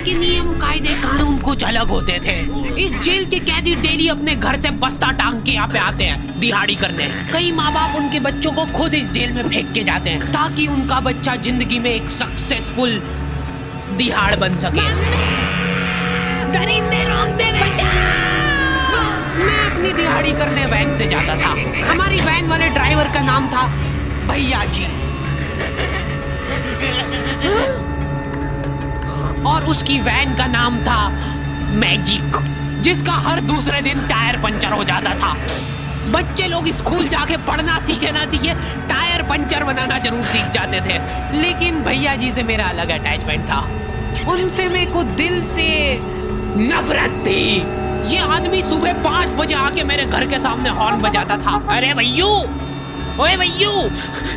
के नियम कायदे कानून कुछ अलग होते थे। इस जेल के कैदी डेली अपने घर से बस्ता टांग के यहाँ पे आते हैं दिहाड़ी करने। कई माँ बाप उनके बच्चों को खुद इस जेल में फेंक के जाते हैं ताकि उनका बच्चा जिंदगी में एक सक्सेसफुल दिहाड़ बन सके। दरिंदे रोक दे बेटा। मैं अपनी दिहाड़ी करने वैन से जाता था। हमारी वैन वाले ड्राइवर का नाम था भैया जी और उसकी वैन का नाम था मैजिक, जिसका हर दूसरे दिन टायर पंचर हो जाता था। बच्चे लोग स्कूल जाके पढ़ना सीखे ना सीखे टायर पंचर बनाना जरूर सीख जाते थे, लेकिन भैया जी से मेरा अलग अटैचमेंट था। उनसे मेरे को दिल से नफरत थी। ये आदमी सुबह 5 बजे आके मेरे घर के सामने हॉर्न बजाता था। अरे भैयू, ओए भैयू,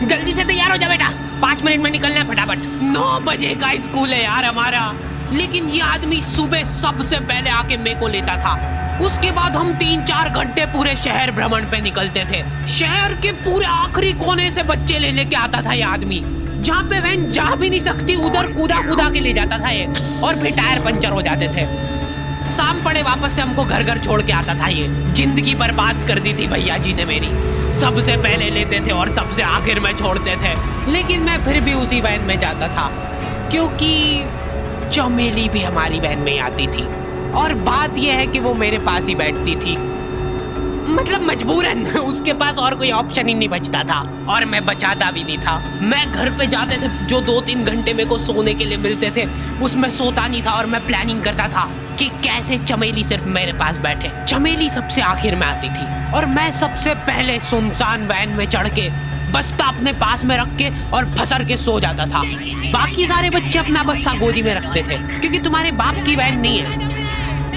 जल्दी से तैयार हो जा बेटा, 5 मिनट में निकलना है फटाफट। 9 बजे का स्कूल है यार हमारा। लेकिन ये आदमी सुबह सबसे पहले आके मेरे को लेता था। उसके बाद हम 3-4 घंटे पूरे शहर भ्रमण पे निकलते थे। शहर के पूरे आखिरी कोने से बच्चे ले लेके आता था ये आदमी। जहाँ पे वैन जा भी नहीं सकती उधर कूदा कूदा के ले जाता था ये, और फिर टायर पंचर हो जाते थे। शाम पड़े वापस से हमको घर घर छोड़ के आता था ये। जिंदगी बर्बाद कर दी थी भैया जी ने मेरी। सबसे पहले लेते थे और सबसे आखिर में छोड़ते थे, लेकिन मैं फिर भी उसी वैन में जाता था क्योंकि चमेली भी हमारी वैन में आती थी। और बात यह है कि वो मेरे पास ही बैठती थी, मतलब मजबूरन। उसके पास और कोई ऑप्शन ही नहीं बचता था और मैं बचाता भी नहीं था। मैं घर पे जाते से जो 2-3 घंटे मेरे को सोने के लिए मिलते थे उसमें सोता नहीं था और मैं प्लानिंग करता था कि कैसे चमेली सिर्फ मेरे पास बैठे। चमेली सबसे आखिर में आती थी और मैं सबसे पहले सुनसान वैन में चढ़ के बस्ता अपने पास में रख के और फसर के सो जाता था। बाकी सारे बच्चे अपना बस्ता गोदी में रखते थे क्योंकि तुम्हारे बाप की वैन नहीं है,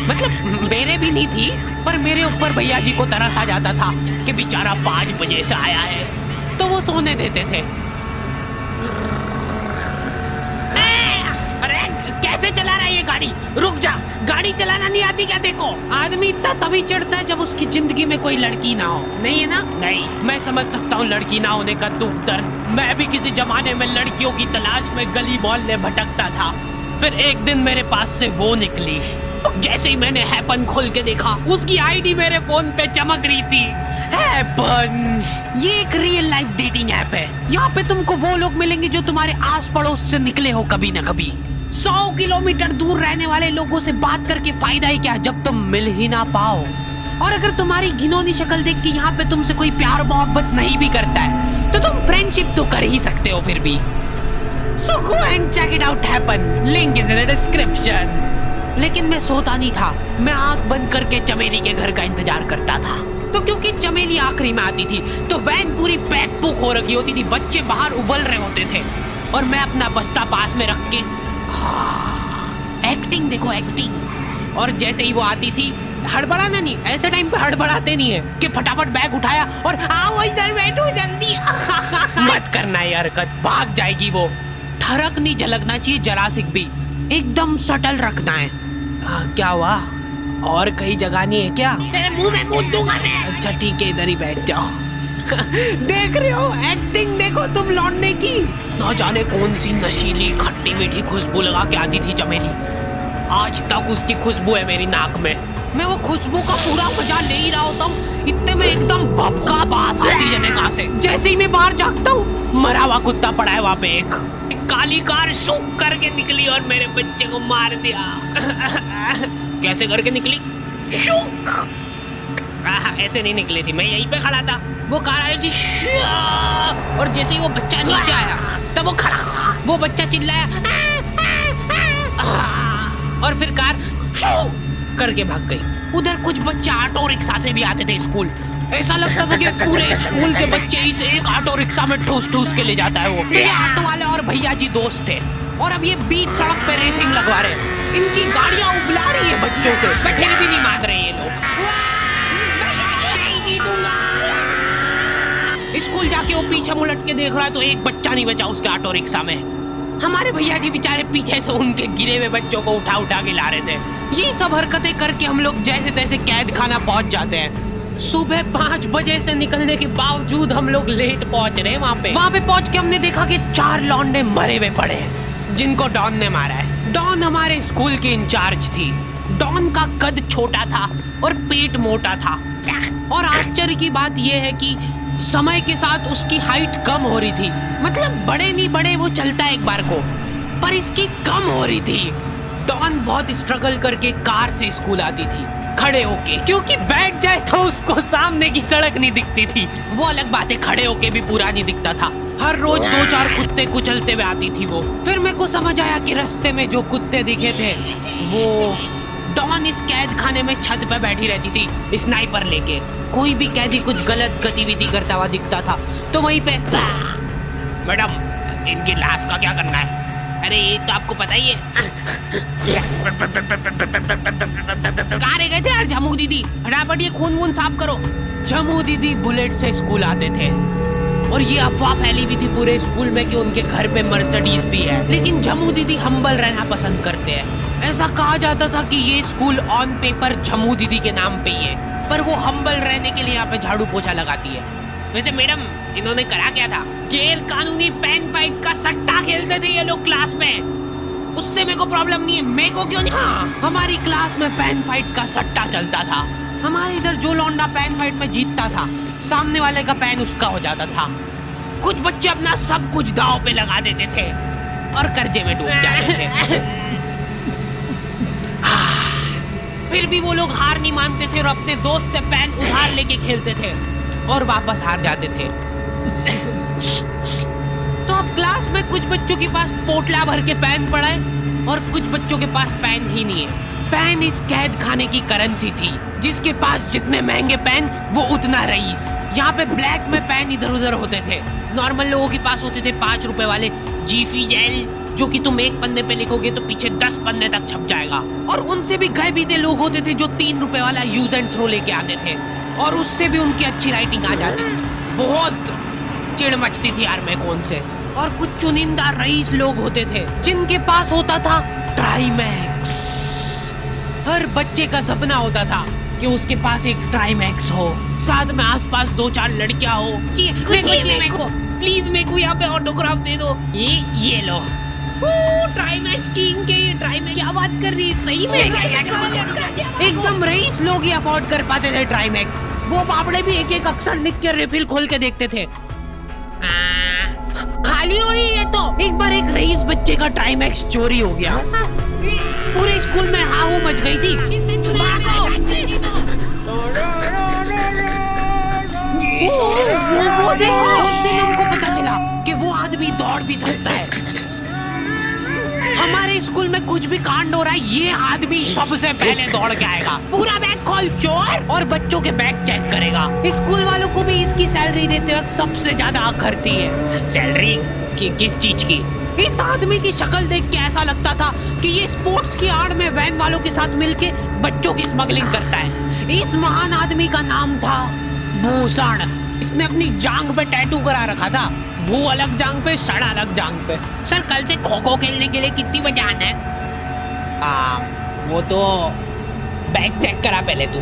मतलब मेरे भी नहीं थी, पर मेरे ऊपर भैया जी को तरस आ जाता था कि बेचारा 5 बजे से आया है, तो वो सोने देते थे। अरे कैसे चला रहा है ये गाड़ी? रुक जा, गाड़ी चलाना नहीं आती क्या? देखो, आदमी इतना तभी चढ़ता है जब उसकी जिंदगी में कोई लड़की ना हो। नहीं है ना? नहीं, मैं समझ सकता हूँ लड़की ना होने का दुख दर्द। मैं भी किसी जमाने में लड़कियों की तलाश में गली मोहल्ले भटकता था। फिर एक दिन मेरे पास से वो निकली। जैसे ही मैंने हैपन खोल के देखा, उसकी आईडी मेरे फोन पे चमक रही थी। हैपन ये एक रियल लाइफ डेटिंग ऐप है। यहाँ पे तुमको वो लोग मिलेंगे जो तुम्हारे आस पड़ोस से निकले हो कभी ना कभी। 100 किलोमीटर दूर रहने वाले लोगों से बात करके फायदा ही क्या जब तुम मिल ही ना पाओ। और अगर तुम्हारी घिनौनी शक्ल देख के यहाँ पे तुमसे कोई प्यार मोहब्बत नहीं भी करता है तो तुम फ्रेंडशिप तो कर ही सकते हो फिर भी। So go and check it out, Happen. Link is in the description. लेकिन मैं सोता नहीं था, मैं आंख बंद करके चमेली के घर का इंतजार करता था। तो क्योंकि चमेली आखिरी में आती थी तो वैन पूरी पैक पुक हो रखी होती थी, बच्चे बाहर उबल रहे होते थे और मैं अपना बस्ता पास में रख के एक्टिंग देखो एक्टिंग। और जैसे ही वो आती थी, हड़बड़ाना नहीं, ऐसे टाइम पे हड़बड़ाते नहीं है कि फटाफट बैग उठाया और आओ इधर बैठो जल्दी। मत करना ये हरकत, भाग जाएगी वो। ठरक नहीं झलकना चाहिए जरा सी भी, एकदम सटल रखना है। क्या हुआ? और कहीं जगह नहीं है क्या? तेरे मुंह में मूत दूंगा मैं। अच्छा ठीक है, इधर ही बैठ जाओ। देख रहे हो एक्टिंग देखो तुम लौटने की। ना जाने कौन सी नशीली खट्टी मीठी खुशबू लगा के आती थी चमेली। आज तक उसकी खुशबू है मेरी नाक में। मैं वो खुशबू का पूरा मजा ले ही रहा होता हूँ, इतने में एकदम भभका बास आती है जगह से। जैसे ही मैं बाहर झांकता हूँ, मरा हुआ कुत्ता पड़ा है वहाँ पे। एक काली कार सूख करके निकली और मेरे बच्चे को मार दिया। कैसे करके निकली? शूक। ऐसे नहीं निकली थी, मैं यहीं पे खड़ा था, वो कार आई थी और जैसे ही वो बच्चा नीचे आया तब वो खड़ा, वो बच्चा चिल्लाया और फिर कार करके भाग गई। उधर कुछ बच्चे ऑटो रिक्शा से भी आते थे स्कूल। ऐसा लगता था कि पूरे स्कूल के बच्चे इस एक ऑटो रिक्शा में ठूस ठूस के ले जाता है वो। ये ऑटो वाले और भैया जी दोस्त थे और अब ये बीच सड़क पे रेसिंग लगवा रहे हैं। इनकी गाड़ियां उबला रही है बच्चों से, पर फिर भी नहीं मान रहे ये लोग। स्कूल जाके वो पीछे मुलट के देख रहा है तो एक बच्चा नहीं बचा उसके ऑटो रिक्शा में। हमारे भैया जी बेचारे पीछे से उनके गिरे हुए बच्चों को उठा उठा के ला रहे थे। ये सब हरकतें करके हम लोग जैसे तैसे कैद खाना पहुंच जाते हैं। सुबह 5 बजे से निकलने के बावजूद हम लोग लेट पहुंच रहे हैं वहाँ पे पहुंच के हमने देखा कि 4 लौंडे मरे हुए पड़े हैं जिनको डॉन ने मारा है। डॉन हमारे स्कूल की इंचार्ज थी। डॉन का कद छोटा था और पेट मोटा था, और आश्चर्य की बात यह है कि समय के साथ उसकी हाइट कम हो रही थी। मतलब बड़े नहीं बड़े वो चलता एक बार को, पर इसकी कम हो रही थी। डॉन बहुत स्ट्रगल करके कार से स्कूल आती थी खड़े होके, क्योंकि बैठ जाए तो उसको सामने की सड़क नहीं दिखती थी। वो अलग बात है, खड़े होके भी पूरा नहीं दिखता था। हर रोज 2-4 कुत्ते कुचलते हुए आती थी वो। फिर मेरे को समझ आया कि रास्ते में जो कुत्ते दिखे थे वो डॉन इस कैद खाने में छत पे बैठी रहती थी स्नाइपर लेके। कोई भी कैदी कुछ गलत गतिविधि करता हुआ दिखता था तो वहीं पे, मैडम इनकी लाश का क्या करना है? अरे ये तो आपको पता ही है। कहाँ रह गए थे यार झमू दीदी? फटाफट ये खून वून साफ करो। झमू दीदी बुलेट से स्कूल आते थे और ये अफवाह फैली हुई थी पूरे स्कूल में कि उनके घर पे मर्सिडीज भी है। लेकिन झमू दीदी हम्बल रहना पसंद करते हैं। ऐसा कहा जाता था कि ये स्कूल ऑन पेपर झमू दीदी के नाम पे ही है, पर वो हम्बल रहने के लिए यहाँ पे झाड़ू पोछा लगाती है। वैसे मैडम इन्होंने करा क्या था? गैर कानूनी पेन फाइट का सट्टा खेलते थे ये लोग क्लास में। उससे मेरे को प्रॉब्लम नहीं है, मेरे को क्यों नहीं? हाँ, हमारी क्लास में पेन फाइट का सट्टा चलता था। हमारे इधर जो लौंडा पेन फाइट में जीतता था, सामने वाले का पेन उसका हो जाता था। कुछ बच्चे अपना सब कुछ दांव पे लगा देते थे और कर्जे में डूब जाते थे। फिर भी वो लोग हार नहीं मानते थे और अपने दोस्त से पेन उधार लेके खेलते थे और वापस हार जाते थे। तो अब क्लास में कुछ बच्चों के पास पोटला भर के पेन पड़ा है और कुछ बच्चों के पास पेन ही नहीं है। पेन इस कैद खाने की करेंसी थी। जिसके पास जितने महंगे पेन वो उतना रईस। यहाँ पे ब्लैक में पेन इधर उधर होते थे। नॉर्मल लोगों के पास होते थे 5 रुपए वाले जीफी जेल, जो कि तुम एक पन्ने पे लिखोगे तो पीछे 10 पन्ने तक छप जाएगा। और उनसे भी गए बीते लोग होते थे जो 3 रुपए वाला यूज एंड थ्रो लेके आते थे और उससे भी उनकी अच्छी राइटिंग आ जाती थी। बहुत चिढ़ मचती थी यार मैं कौन से। और कुछ चुनिंदा रईस लोग होते थे जिनके पास होता था ट्राईमैक्स। हर बच्चे का सपना होता था कि उसके पास एक ट्राईमैक्स हो, साथ में आसपास 2-4 लड़कियां हो। प्लीज मेरे को यहाँ पे ऑटोग्राफ दे दो। ये लो ट्राईमैक्स किंग के। ये ट्राईमैक्स क्या बात कर रही है? सही में एकदम रईस लोग ही अफोर्ड कर पाते थे ट्राईमैक्स। वो बाबड़े भी एक एक अक्षर लिख के रिफिल खोल के देखते थे। खाली हो रही है तो एक बार एक रईस बच्चे का ट्राईमैक्स चोरी हो गया। पूरे स्कूल में हाहू मच गई थी। वो देखो, उस दिन हमको पता चला कि वो आदमी दौड़ भी सकता है। हमारे स्कूल में कुछ भी कांड हो रहा है, ये आदमी सबसे पहले दौड़ के आएगा। पूरा बैग खोल चोर, और बच्चों के बैग चेक करेगा। स्कूल वालों को भी इसकी सैलरी देते वक्त सबसे ज्यादा आखरती है। सैलरी किस चीज की? इस आदमी की शक्ल देख के ऐसा लगता था कि ये स्पोर्ट्स की आड़ में वैन वालों के साथ मिलके बच्चों की स्मगलिंग करता है। इस महान आदमी का नाम था भूषण। इसने अपनी जांग पे टैटू करा रखा था। भू अलग जांग पे, सड़ अलग जांग पे। सर कल से खो खो खेलने के लिए कितनी बजे आना है? वो तो बैग चेक करा पहले तू।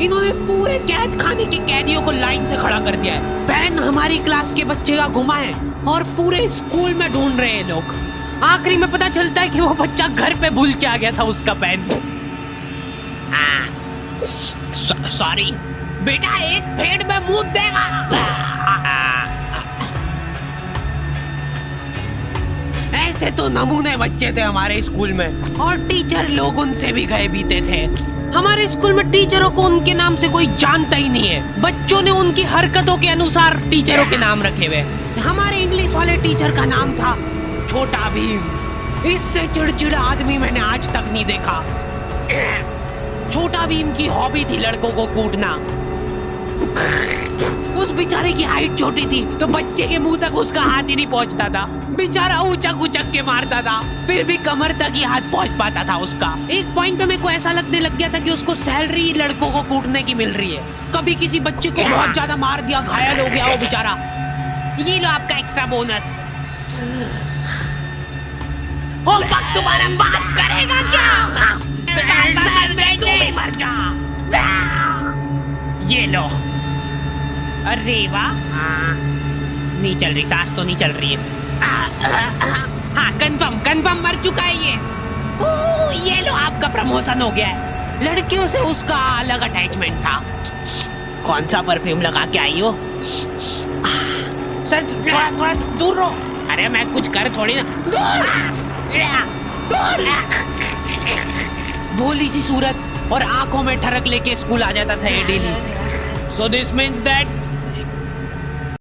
इन्होंने पूरे कैद खाने के कैदियों को लाइन से खड़ा कर दिया है। पेन हमारी क्लास के बच्चे का गुमा है और पूरे स्कूल में ढूंढ रहे हैं लोग। आखिरी में पता चलता है कि वो बच्चा घर पे भूल के आ गया था उसका पेन। सॉरी बेटा, एक पेड़ में मुंह देगा। ऐसे तो नमूने बच्चे थे हमारे स्कूल में, और टीचर लोग उनसे भी गए बीते थे। हमारे स्कूल में टीचरों को उनके नाम से कोई जानता ही नहीं है। बच्चों ने उनकी हरकतों के अनुसार टीचरों के नाम रखे हुए। हमारे इंग्लिश वाले टीचर का नाम था छोटा भीम। इससे चिड़चिड़ा आदमी मैंने आज तक नहीं देखा। छोटा भीम की हॉबी थी लड़कों को कूटना। उस बेचारे की हाइट छोटी थी तो बच्चे के मुंह तक उसका हाथ ही नहीं पहुंचता था। बेचारा ऊंचक ऊंचक के मारता था, फिर भी कमर तक ही हाथ पहुंच पाता था उसका। एक पॉइंट पे मेरे को ऐसा लगने लग गया था कि उसको सैलरी लड़कों को कूटने की मिल रही है। कभी किसी बच्चे को बहुत ज्यादा मार दिया, घायल हो गया वो बेचारा, ये लो आपका एक्स्ट्रा बोनस। होमवर्क तुम्हारा बाप करेगा क्या? तू भी मर जा। ये लो। अरे वाह, नहीं चल रही, सांस तो नहीं चल रही है। हाँ कंफर्म कंफर्म मर चुका है ये। ये लो आपका प्रमोशन हो गया है। लड़कियों से उसका अलग अटैचमेंट था। कौन सा परफ्यूम लगा के आई हो? सर थोड़ा थोड़ा दूर रहो। अरे मैं कुछ कर थोड़ी ना। भोली सी सूरत और आंखों में ठरक लेके स्कूल आ जाता था ये daily. So this means that